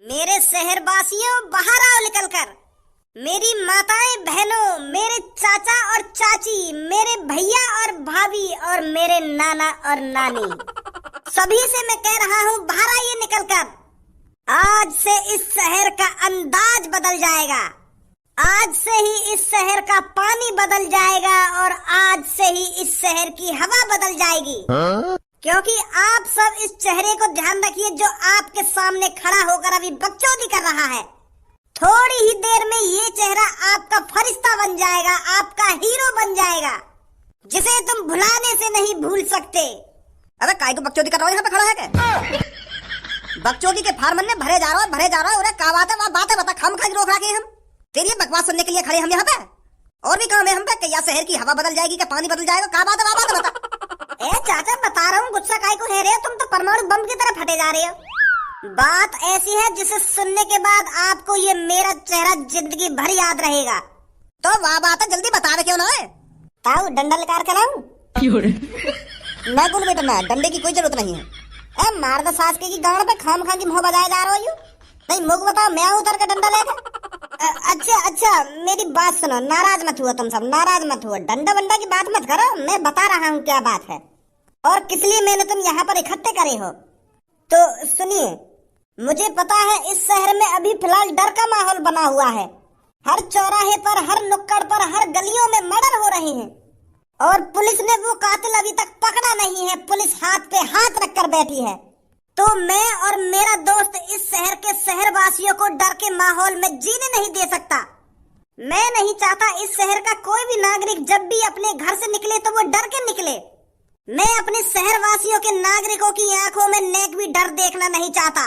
मेरे शहरवासियों बाहर आओ निकलकर। मेरी माताएं बहनों, मेरे चाचा और चाची, मेरे भैया और भाभी और मेरे नाना और नानी, सभी से मैं कह रहा हूँ बाहर आइए निकलकर। आज से इस शहर का अंदाज बदल जाएगा। आज से ही इस शहर का पानी बदल जाएगा और आज से ही इस शहर की हवा बदल जाएगी। क्योंकि आप सब इस चेहरे को ध्यान रखिए जो आपके सामने खड़ा होकर अभी बकचोदी कर रहा है। थोड़ी ही देर में ये चेहरा आपका फरिश्ता बन जाएगा, आपका हीरो बन जाएगा, जिसे तुम भुलाने से नहीं भूल सकते। अबे काय को बकचोदी कर रहा है? यहाँ पे खड़ा है क्या? बकचोदी के फार्मन में भरे जा रहा है। अरे क्या बात है? वहाँ बातें बता, खाम खा रोक रखे हम तेरी बकवास सुनने के लिए खड़े हम यहाँ पे। और भी काम है हम पे कि या शहर की हवा बदल जाएगी, क्या पानी बदल जाएगा? क्या बात है? बात बता। ए चाचा, बता रहा हूँ, गुस्सा काय को है रे? तुम तो परमाणु बम की तरह फटे जा रहे हो। बात ऐसी है जिसे सुनने के बाद आपको ये मेरा चेहरा जिंदगी भर याद रहेगा। तो वाह बात है, जल्दी बता क्यों ना है? ताऊ डंडा लेकर के लाऊं? मैं बोल बेटा ना, डंडे की कोई जरूरत नहीं है। मार दो सास के की गांड पे खाम खा की मुँह बजाए जा रहा हो। नहीं मुझ बताओ, मैं उतर के डंडा लेकर। अच्छा, मेरी बात सुनो, नाराज मत हुआ, तुम सब नाराज मत हुआ। डंडा बंडा की बात मत करो, मैं बता रहा हूँ क्या बात है और किस लिए मैंने तुम यहाँ पर इकट्ठे करे हो। तो सुनिए, मुझे पता है इस शहर में अभी फिलहाल डर का माहौल बना हुआ है। हर चौराहे पर, हर नुक्कड़ पर, हर गलियों में मर्डर हो रहे हैं और पुलिस ने वो कातिल अभी तक पकड़ा नहीं है। पुलिस हाथ पे हाथ रखकर बैठी है। तो मैं और मेरा दोस्त इस शहर के शहरवासियों को डर के माहौल में जीने नहीं दे सकता। मैं नहीं चाहता इस शहर का कोई भी नागरिक जब भी अपने घर से निकले तो वो डर के निकले। मैं अपने शहरवासियों के नागरिकों की आंखों में नेक भी डर देखना नहीं चाहता।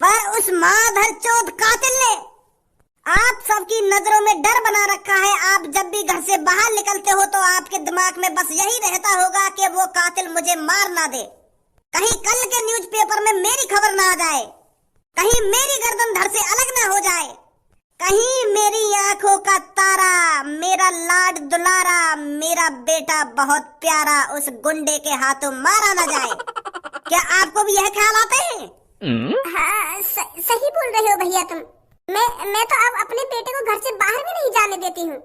पर उस माधर चौथ कातिल ने आप सबकी नजरों में डर बना रखा है। आप जब भी घर से बाहर निकलते हो तो आपके दिमाग में बस यही रहता होगा कि वो कातिल मुझे मार ना दे, कहीं कल के न्यूज़पेपर में मेरी खबर ना आ जाए, कहीं मेरी गर्दन धड़ से अलग ना हो जाए, कहीं मेरी आंखों का तारा, मेरा लाड दुलारा, मेरा बेटा बहुत प्यारा उस गुंडे के हाथों मारा ना जाए। क्या आपको भी यह ख्याल आते हैं? हाँ, सही बोल रहे हो भैया तुम। मैं तो अब अपने बेटे को घर से बाहर भी नहीं जाने देती हूँ।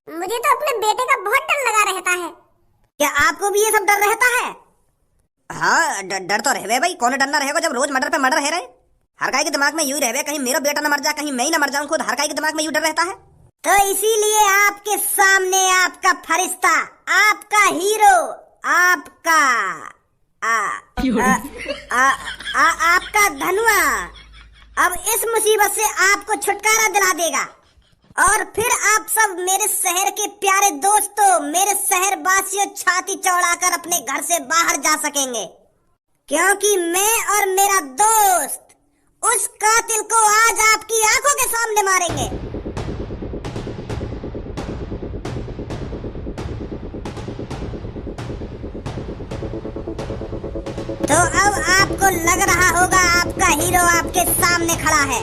मुझे तो अपने बेटे का बहुत डर लगा रहता है। क्या आपको भी ये सब डर रहता है? हाँ, डर तो रहे भाई। कौन डर ना रहेगा जब रोज मर्डर पे मर्डर है रहे। हर काई के दिमाग में यूं रहे, कहीं मेरा बेटा न मर जाए, कहीं मैं ही न मर जाऊं खुद। हर काई के दिमाग में यूं डर रहता है। तो इसीलिए आपके सामने आपका फरिश्ता, आपका हीरो, आपका आपका धनुआ अब इस मुसीबत से आपको छुटकारा दिला देगा और फिर आप सब मेरे शहर के प्यारे दोस्तों, मेरे शहर वासियों, छाती चौड़ाकर अपने घर से बाहर जा सकेंगे। क्योंकि मैं और मेरा दोस्त उस कातिल को आज आपकी आंखों के सामने मारेंगे। तो अब आपको लग रहा होगा आपका हीरो आपके सामने खड़ा है,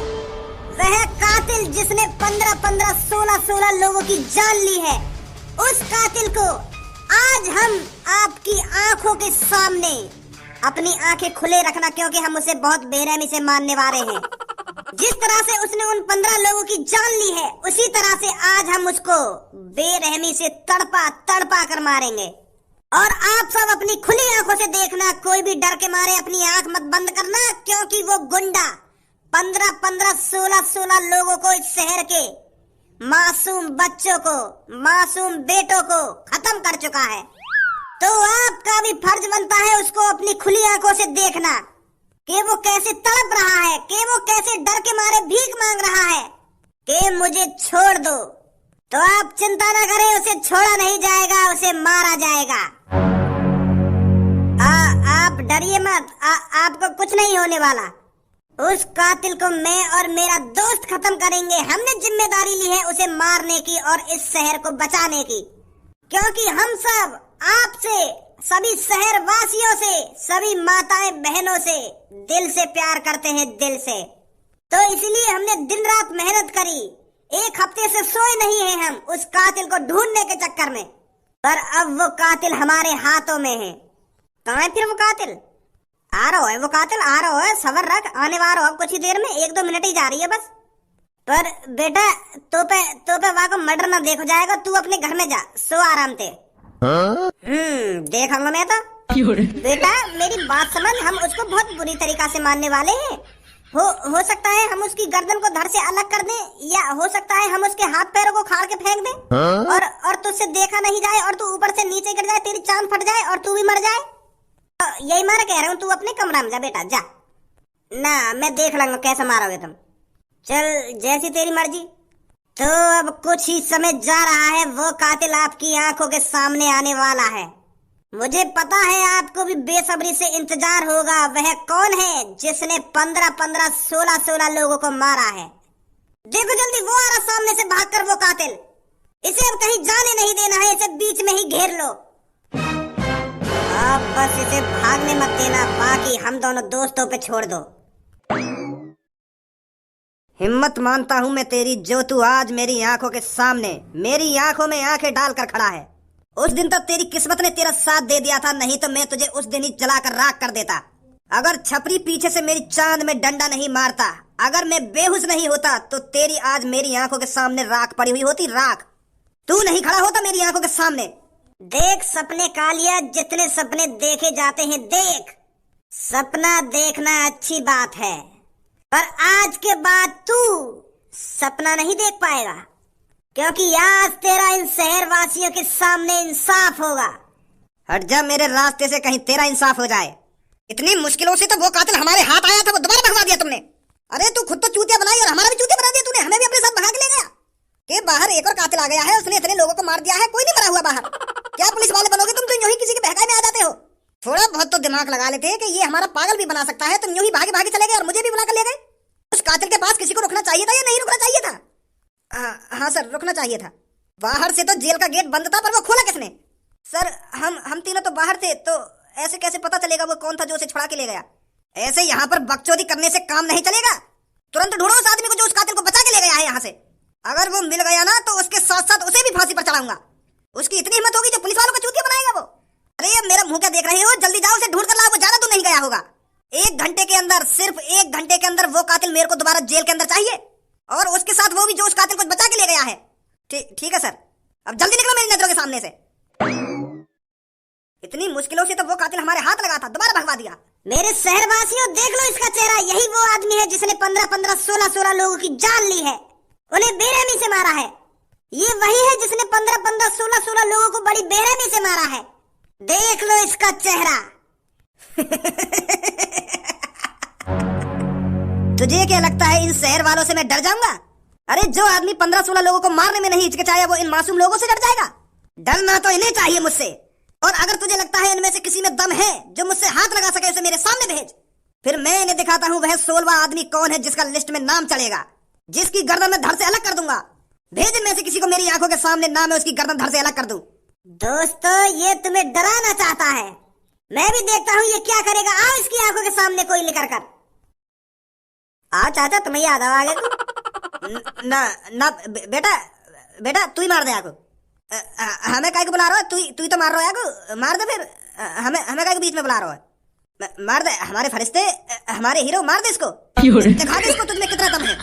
वह कातिल जिसने 15-15, 16-16 लोगों की जान ली है। उस कातिल को आज हम आपकी आंखों के सामने, अपनी आंखें खुले रखना क्योंकि हम उसे बहुत बेरहमी से मारने वाले हैं। जिस तरह से उसने उन 15 लोगों की जान ली है, उसी तरह से आज हम उसको बेरहमी से तड़पा तड़पा कर मारेंगे। और आप सब अपनी खुली आंखों से देखना, कोई भी डर के मारे अपनी आंख मत बंद करना, क्योंकि वो गुंडा 15-15, 16-16 लोगों को, इस शहर के मासूम बच्चों को, मासूम बेटों को खत्म कर चुका है। तो आपका भी फर्ज बनता है उसको अपनी खुली आंखों से देखना कि वो कैसे तड़प रहा है, कि वो कैसे डर के मारे भीख मांग रहा है कि मुझे छोड़ दो। तो आप चिंता ना करें, उसे छोड़ा नहीं जाएगा, उसे मारा जाएगा। आप डरिए मत, आपको कुछ नहीं होने वाला। उस कातिल को मैं और मेरा दोस्त खत्म करेंगे। हमने जिम्मेदारी ली है उसे मारने की और इस शहर को बचाने की, क्योंकि हम सब आपसे, सभी शहर वासियों से, सभी माताएं बहनों से दिल से प्यार करते हैं, दिल से। तो इसलिए हमने दिन रात मेहनत करी। 1 हफ्ते से सोए नहीं हैं हम उस कातिल को ढूंढने के चक्कर में। पर अब वो कातिल हमारे हाथों में है। कहाँ है फिर वो कातिल? आ रहा है वो कातिल, आ रहा है, सबर रख, आने वाला हो कुछ ही देर में, 1-2 मिनट ही जा रही है बस। पर बेटा तो पे वहां को मर्डर ना देखो जाएगा, तू अपने घर में जा, सो आराम से। देखूंगा मैं तो। बेटा मेरी बात समझ, हम उसको बहुत बुरी तरीका से मारने वाले हैं। हो सकता है हम उसकी गर्दन को धड़ से अलग कर दें, या हो सकता है हम उसके हाथ पैरों को खाड़ के फेंक दें, और तुझसे देखा नहीं जाए और तू ऊपर से नीचे गिर जाए, तेरी चांद फट जाए और तू भी मर जाए। तो यही मारा कह रहा हूँ, तू अपने कमरा में जा बेटा, जा ना, मैं देख लूंगा कैसे मारोगे तुम। चल जैसी तेरी मर्जी। तो अब कुछ ही समय जा रहा है, वो कातिल आपकी आंखों के सामने आने वाला है। मुझे पता है आपको भी बेसब्री से इंतजार होगा। वह कौन है जिसने 15-15, 16-16 लोगों को मारा है? देखो जल्दी, वो आ रहा सामने से भागकर, वो कातिल। इसे अब कहीं जाने नहीं देना है, इसे बीच में ही घेर लो। अब बस इसे भागने मत देना, बाकी हम दोनों दोस्तों पे छोड़ दो। हिम्मत मानता हूं मैं तेरी, जो तू आज मेरी आंखों के सामने, मेरी आंखों में आंखें डालकर खड़ा है। उस दिन तो तेरी किस्मत ने तेरा साथ दे दिया था, नहीं तो मैं तुझे उस दिन ही जलाकर राख कर देता। अगर छपरी पीछे से मेरी चांद में डंडा नहीं मारता, अगर मैं बेहोश नहीं होता, तो तेरी आज मेरी आंखों के सामने राख पड़ी हुई होती, राख। तू नहीं खड़ा होता मेरी आंखों के सामने। देख सपने कालिया, जितने सपने देखे जाते हैं देख। सपना देखना अच्छी बात है, पर आज के बाद तू सपना नहीं देख पाएगा, क्योंकि आज तेरा इन शहर वासियों के सामने इंसाफ होगा। हट जा मेरे रास्ते से, कहीं तेरा इंसाफ हो जाए। इतनी मुश्किलों से तो वो कातिल हमारे हाथ आया था, वो दोबारा भगवा दिया तुमने। अरे तू खुद तो चूतिया बनाई और हमारा भी चूतिया बना दिया तूने, हमें भी अपने साथ भगा के ले गया। के बाहर एक और कातिल आ गया है, उसने इतने लोगों को मार दिया है, कोई नहीं मरा हुआ बाहर। क्या पुलिस वाले बनोगे तुम तो यूं ही किसी के बहकावे में आ जाते हो। थोड़ा बहुत तो दिमाग लगा लेते हैं कि ये हमारा पागल भी बना सकता है। तुम यूं ही भागे भागे चले गए और मुझे भी बुला कर ले गए। उस कातिल के पास किसी को रुकना चाहिए था या नहीं रुकना चाहिए था? हाँ सर, रुकना चाहिए था। बाहर से तो जेल का गेट बंद था, पर वो खोला किसने? सर हम तीनों तो बाहर थे, तो ऐसे कैसे पता चलेगा वो कौन था जो उसे छुड़ा के ले गया? ऐसे यहाँ पर बकचोदी करने से काम नहीं चलेगा। तुरंत ढूंढो उस आदमी को जो उस कातिल को बचा के ले गया है यहाँ से। अगर वो मिल गया ना, तो उसके साथ साथ उसे भी फांसी पर चढ़ाऊंगा। उसकी इतनी हिम्मत होगी जो पुलिस वालों का चूतिया बनाएगा वो। अरे ये मेरा मुंह क्या देख रहे हो, जल्दी जाओ उसे ढूंढ कर लाओ, वो ज्यादा तो नहीं गया होगा। 1 घंटे के अंदर, सिर्फ 1 घंटे के अंदर वो कातिल मेरे को दोबारा जेल के अंदर चाहिए, और उसके साथ वो भी जो उस कातिल को बचा के ले गया है। ठीक है सर, अब जल्दी निकलो मेरी नजरों के सामने से। इतनी मुश्किलों से तो वो कातिल हमारे हाथ लगा था, दोबारा भगवा दिया। मेरे शहरवासियों देख लो इसका चेहरा, यही वो आदमी है जिसने 15-15, 16-16 लोगों की जान ली है, उन्हें बेरहमी से मारा है। ये वही है जिसने 15-15, 16-16 लोगों को बड़ी बेरहमी से मारा है। देख लो इसका चेहरा। तुझे क्या लगता है इन शहर वालों से मैं डर जाऊंगा? अरे जो आदमी 15-16 लोगों को मारने में नहीं हिचकिचाया, वो इन मासूम लोगों से डर जाएगा? डरना तो इन्हें चाहिए मुझसे। और अगर तुझे लगता है इनमें से किसी में दम है जो मुझसे हाथ लगा सके, उसे मेरे सामने भेज। फिर मैं इन्हें दिखाता हूँ वह 16वां आदमी कौन है जिसका लिस्ट में नाम चलेगा, जिसकी गर्दन में धड़ से अलग कर दूंगा। भेज इनमें से किसी को, मेरी आंखों के सामने नाम है उसकी गर्दन धड़ से अलग कर दूं। दोस्तों ये तुम्हें डराना चाहता है, मैं भी देखता हूँ ये क्या करेगा। आओ इसकी आंखों के सामने कोई निकल कर आओ। चाचा तुम्हें याद आ आगे ना बेटा तू ही मार दे आगो। हमें काय को बुला रहा है? तू ही तो मार रहा है आगो, मार दे फिर। हमें काय को बीच में बुला रहा है? मार दे हमारे फरिश्ते, हमारे हीरो, मार दे इसको, दिखा दे इसको तुझमें कितना दम है।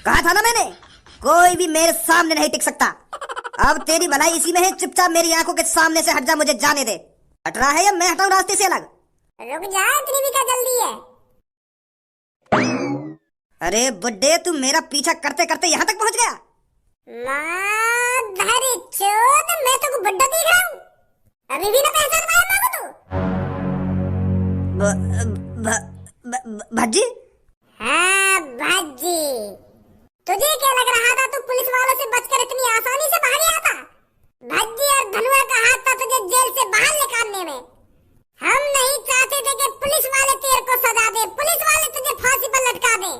कहा था ना मैंने, कोई भी मेरे सामने नहीं टिक सकता। अब तेरी भलाई इसी में है, चुपचाप मेरी आंखों के सामने से हट जा, मुझे जाने दे। हट रहा है या मैं हटाऊं रास्ते से अलग? रुक जा, इतनी भी क्या जल्दी है? अरे बुड्ढे, तू मेरा पीछा करते करते यहाँ तक पहुँच गया? माधरी चोद, मैं तो बुड्ढा दिख रहा हूँ? अभी भी ना पहचान पाया तू? भज्जी? हाँ भज्जी, तुझे क्या लग रहा था तू पुलिस वालों से बचकर इतनी आसानी से भाग गया था? भज्जी और धनुआ का हाथ था तुझे जेल से बाहर निकालने में। हम नहीं चाहते थे कि पुलिस वाले तेरे को सजा दे, पुलिस वाले तुझे फांसी पर लटका दे।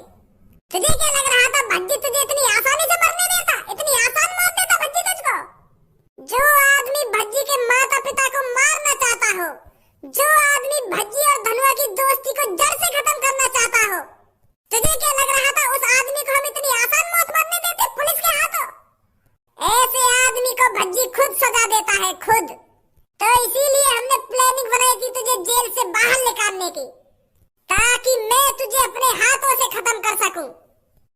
तुझे क्या लग रहा था भज्जी तुझे इतनी आसानी से मरने देता, इतनी आसान मौत देता भज्जी तुझको? जो आदमी भज्जी के माता पिता को मारना चाहता हो, जो आदमी भज्जी और धनुआ की दोस्ती को जड़ से खत्म करना चाहता हो, तुझे क्या लग रहा था उस आदमी को हम इतनी आसान मौत मरने देते पुलिस के हाथों? ऐसे आदमी को भज्जी खुद सजा देता है, खुद। तो इसीलिए हमने प्लानिंग बनाई थी तुझे जेल से बाहर निकालने की, ताकि मैं तुझे अपने हाथों से खत्म कर सकूं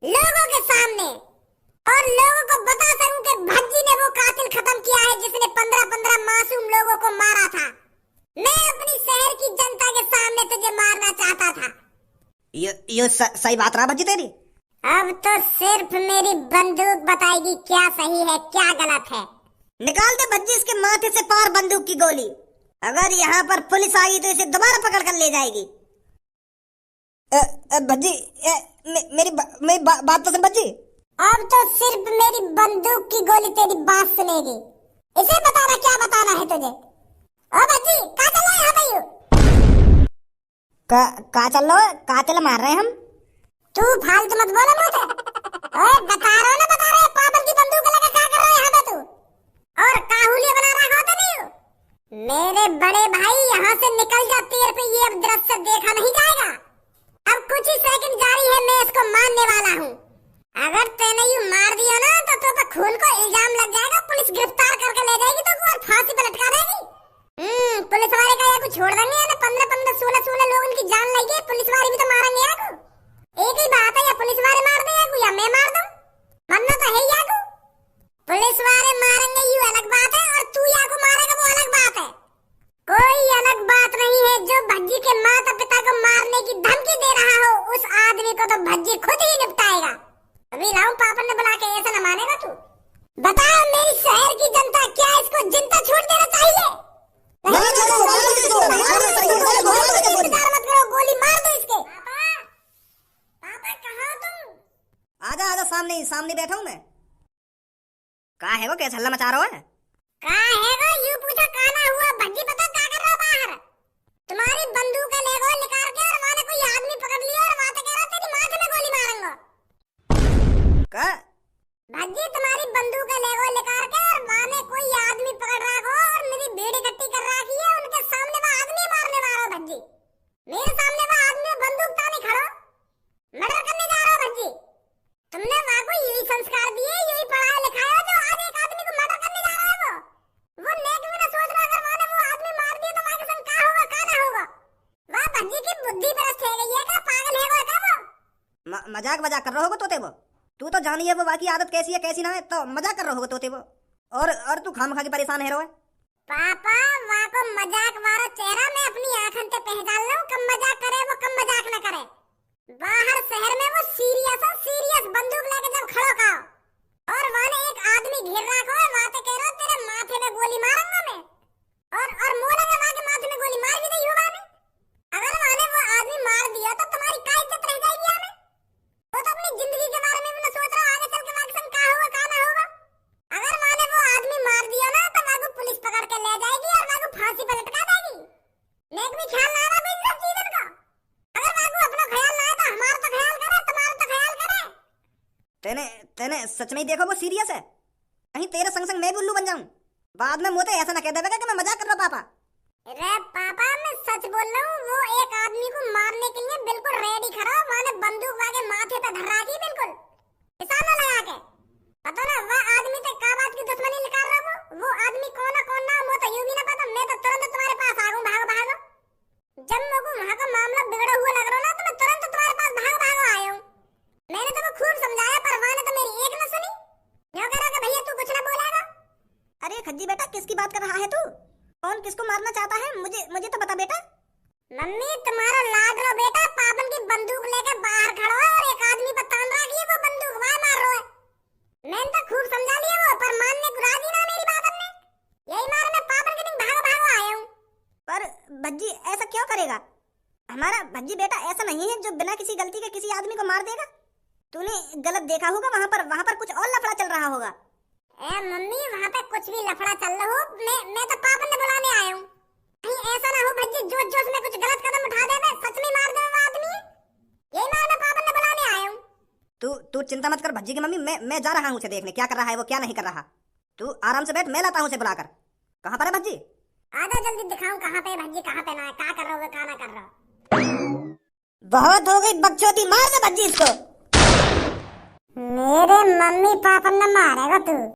लोगों के सामने, और लोगों को बता सकूं कि भज्जी ने वो कातिल खत्म किया है जिसने 15-15 मासूम लोगों को मारा था। मैं अपनी शहर की जनता के सामने तुझे मारना चाहता था। ये सही बात रहा भज्जी तेरी। अब तो सिर्फ मेरी बंदूक बताएगी क्या सही है क्या गलत है। निकाल दे भज्जी इसके माथे से पार बंदूक की गोली। अगर यहाँ पर पुलिस आई तो इसे दोबारा पकड़ कर ले जाएगी। भज्जी मेरी बात तो सुन भज्जी। अब तो सिर्फ मेरी बंदूक की गोली तेरी बात सुनेगी। इसे बताना क्या बताना है तुझे। ओ भज्जी कहाँ चल रहा है यहाँ पे यू? कहाँ चल रहा है? कातिल मार रहे हैं हम। तू फालतू मत बोला मुझे। ओए बता रहा है पापन की बंदूक लेकर क्या कर रहा है यहाँ पे तू? और काहुलिया बना रहा होता नहीं हो? मेरे बड़े भाई यहाँ से निकल जा, तेरे पे ये अब दृश्य देखा नहीं जाएगा। अब कुछ ही सेकंड जारी है, मैं इसको मारने वाला हूँ। अगर तूने यूं मार दिया ना तो तो पे खून को इल्जाम लग जाएगा, पुलिस गिरफ्तार करके ले जाएगी तो और फांसी पे लटका देगी। पुलिस वाले का यार छोड़ देंगे ना, 15-15 16 लोग उनकी जान लेंगे, पुलिस वाले भी तो मारेंगे यार। एक ही बात है, या पुलिस वाले मार देंगे या मैं मार दूं, मरना तो है ही यार। पुलिस वाले मारेंगे ये अलग बात है, और तू यार को मारेगा वो अलग बात है। कोई अलग बात नहीं है। जो भज्जी के माता पिता को मारने की धमकी दे रहा हो उस आदमी को तो भज्जी खुद ही निपटाएगा। अभी लाऊं पापन ने बुला के, ऐसा न मानेगा तू। बता मेरी शहर की जनता, क्या इसको जिंदा छोड़ देना चाहिए? मत करो, गोली मार दो इसके। पापा कहाँ हो तुम? आजा सामने बैठा हूँ मैं। कहाँ है वो, कैसा हल्ला मचा रहा है? कहाँ है वो यूं पूछा, कहाँ ना हुआ? भज्जी बता क्या कर रहा हो बाहर? तुम्हारी बंदूक ले गो निकाल के, और वहाँ ने कोई आदमी पकड़ लिया और वहाँ से कह रहा तेरी माथे में गोली मारूंगा। क्या? भज्जी तुम्हारी बंदूक ले गो निकाल के, और वहाँ ने कोई आदमी पकड़ रहा हो और मेरी भीड़ इकट्ठी कर रखी है, उनके सामने वो आदमी मारने वाला हो। भज्जी मेरे सामने वो आदमी बंदूक तानी खड़ो, मर्डर करने जा रहा हो। भज्जी तुमने वहाँ को यही संस्कार दिए, यही पढ़ाया लिखाया, जो आज एक आदमी को मर्डर करने जा रहा है। वो नेक भी ना सोच रहा, अगर वहाँ ने वो आदमी मार दिया तो वहाँ के संग क्या होगा क्या ना होगा। वहाँ भज्जी की बुद्धि भ्रष्ट हो गई है क्या? पागल है वो क्या? वो मजाक कर रहे होगा तोते वो। तू तो जानी है वो बाकी आदत कैसी है कैसी ना है, तो मजाक कर रहे होगा तोते वो। और तू खामखा की परेशान है रो है। पापा वहाँ को मजाक वाला चेहरा मैं अपनी आंखों से पहचान लूं, कम मजाक करे वो कम मजाक न करे। बाहर शहर में वो सीरियस बंदूक लेके जब खड़ो खाओ, और वहाँ ने एक आदमी घेर रखा है, वहाँ पे कह रहा तेरे माथे में गोली मारूंगा मैं, और मोलेंगे वहाँ के माथे में गोली मार भी नहीं होगा मैं। अगर वहाँ ने वो आदमी मार दिया तो तुम्हारी क्या इज्जत रह जाएगी हमें? वो तो अपनी जिंदगी के बारे में भी न सोच रहा, आगे चल के वहाँ के संग क्या होगा क्या ना होगा। अगर वहाँ ने वो आदमी मार दिया ना तो वहाँ को पुलिस पकड़ के ले जाएगी और वहाँ को फांसी पे लटका देगी। नेक भी ख्याल ना रहा इन सब चीजों का। अगर वहाँ को अपना ख्याल ना है तो हमारा तो ख्याल करे, तुम्हारा तो ख्याल करे। तेने सच में ही देखो वो सीरियस है, कहीं तेरे संग संग मैं भी उल्लू बन जाऊं। बाद में मुझे ऐसा ना कह देगा कि मैं मजाक कर रहा पापा। अरे पापा मैं सच बोल रहा हूँ, वो एक आदमी को मारने के लिए बिल्कुल रेडी खड़ा, वहाँ ने बंदूक वहाँ के माथे पे धर रखी बिल्कुल निशाना लगा के। पता ना वो आदमी से क्या बात की दुश्मनी निकाल रहा वो आदमी कौन ना वो तो यूं भी ना पता। मैं तो तुरंत तुम्हारे पास आ गऊं, भागो। जब मेरे को वहाँ का मामला बिगड़ा हुआ लग रहा ना तो मैं तुरंत तुम्हारे पास भागो आया हूँ। मैंने तो वो खूब समझाया पर वहाँ ने तो मेरी एक न सुनी। यूं कह रहा कि भैया तू कुछ ना बोलेगा। अरे खज्जी बेटा किसकी बात कर रहा है तू? कौन किसको मारना चाहता है? मुझे तो बता बेटा। मम्मी तुम्हारा लाडलो बेटा पापन की बंदूक लेकर बाहर खड़ा है और एक आदमी पर तान रखी है, वो बंदूक वहाँ मार रहा है। मैंने तो खूब समझा लिया वो, पर मानने को राजी ना मेरी बात ने। यही मारे मैं पापन के दिन भागो आया हूँ। पर भज्जी ऐसा क्यों करेगा? हमारा भज्जी बेटा ऐसा नहीं है जो बिना किसी गलती के किसी आदमी को मार देगा। तूने गलत देखा होगा, वहाँ पर कुछ और लफड़ा चल रहा होगा। ए मम्मी वहाँ पे कुछ भी लफड़ा चल रहा हो, मैं तो पापन ने बुलाने आया हूँ। कहीं ऐसा ना हो भज्जी जोश में कुछ गलत कदम उठा दे, मैं सच में मार दे वो आदमी। यही मार मैं पापन ने बुलाने आया हूँ। तू चिंता मत कर भज्जी की मम्मी, मैं जा रहा हूँ उसे देखने क्या कर रहा है वो क्या नहीं कर रहा। तू आराम से बैठ, मैं लाता हूँ उसे बुलाकर। कहाँ पर है भज्जी? आजा जल्दी दिखाऊं कहाँ पे भज्जी, कहाँ पे ना है, क्या कर रहा हो क्या ना कर रहा। बहुत हो गई बकचोदी, मार दे भज्जी इसको। मेरे मम्मी पापा ने मारेगा तू।